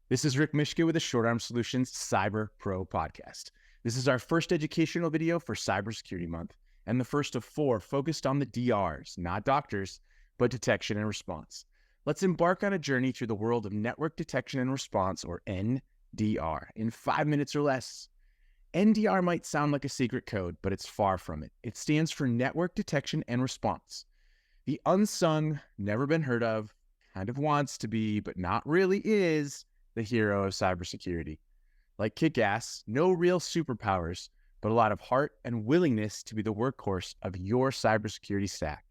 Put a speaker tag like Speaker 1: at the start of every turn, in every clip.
Speaker 1: This is Rick Mishka with the Short Arm Solutions Cyber Pro Podcast. This is our first educational video for Cybersecurity Month, and the first of 4 focused on the DRs, not doctors, but detection and response. Let's embark on a journey through the world of network detection and response, or NDR, in 5 minutes or less. NDR might sound like a secret code, but it's far from it. It stands for Network Detection and Response. The unsung, never been heard of, kind of wants to be, but not really is, the hero of cybersecurity. Like Kick-Ass, no real superpowers, but a lot of heart and willingness to be the workhorse of your cybersecurity stack.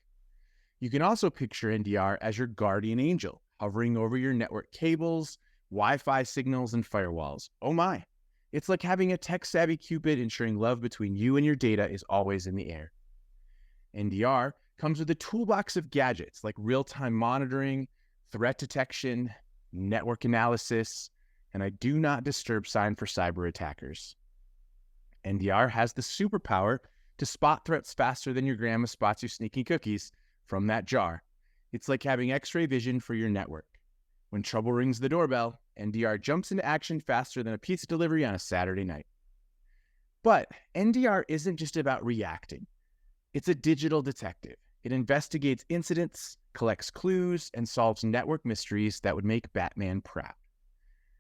Speaker 1: You can also picture NDR as your guardian angel, hovering over your network cables, Wi-Fi signals, and firewalls. Oh my! It's like having a tech-savvy Cupid ensuring love between you and your data is always in the air. NDR comes with a toolbox of gadgets like real-time monitoring, threat detection, network analysis, and a do not disturb sign for cyber attackers. NDR has the superpower to spot threats faster than your grandma spots you sneaking cookies from that jar. It's like having X-ray vision for your network. When trouble rings the doorbell, NDR jumps into action faster than a pizza delivery on a Saturday night. But NDR isn't just about reacting. It's a digital detective. It investigates incidents, collects clues, and solves network mysteries that would make Batman proud.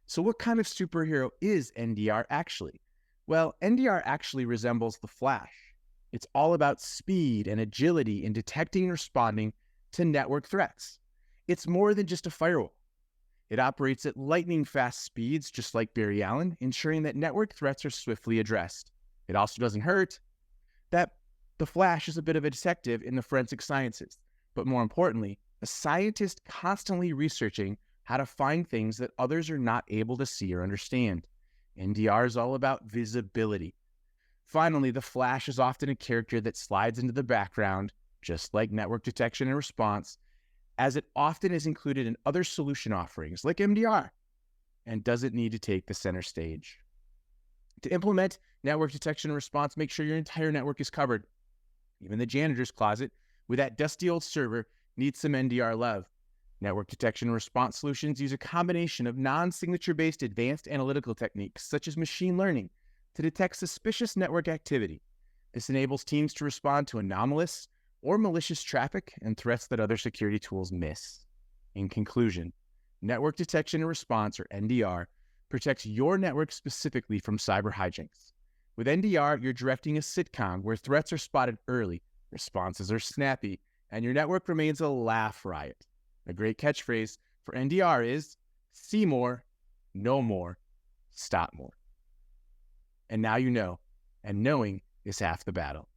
Speaker 1: So what kind of superhero is NDR actually? Well, NDR actually resembles the Flash. It's all about speed and agility in detecting and responding to network threats. It's more than just a firewall. It operates at lightning-fast speeds, just like Barry Allen, ensuring that network threats are swiftly addressed. It also doesn't hurt that the Flash is a bit of a detective in the forensic sciences, but more importantly, a scientist constantly researching how to find things that others are not able to see or understand. NDR is all about visibility. Finally, the Flash is often a character that slides into the background, just like network detection and response, as it often is included in other solution offerings like MDR, and doesn't need to take the center stage. To implement network detection and response, make sure your entire network is covered. Even the janitor's closet with that dusty old server needs some NDR love. Network detection and response solutions use a combination of non-signature-based advanced analytical techniques, such as machine learning, to detect suspicious network activity. This enables teams to respond to anomalous or malicious traffic and threats that other security tools miss. In conclusion, network detection and response, or NDR, protects your network specifically from cyber hijinks. With NDR, you're directing a sitcom where threats are spotted early, responses are snappy, and your network remains a laugh riot. A great catchphrase for NDR is, see more, know more, stop more. And now you know, and knowing is half the battle.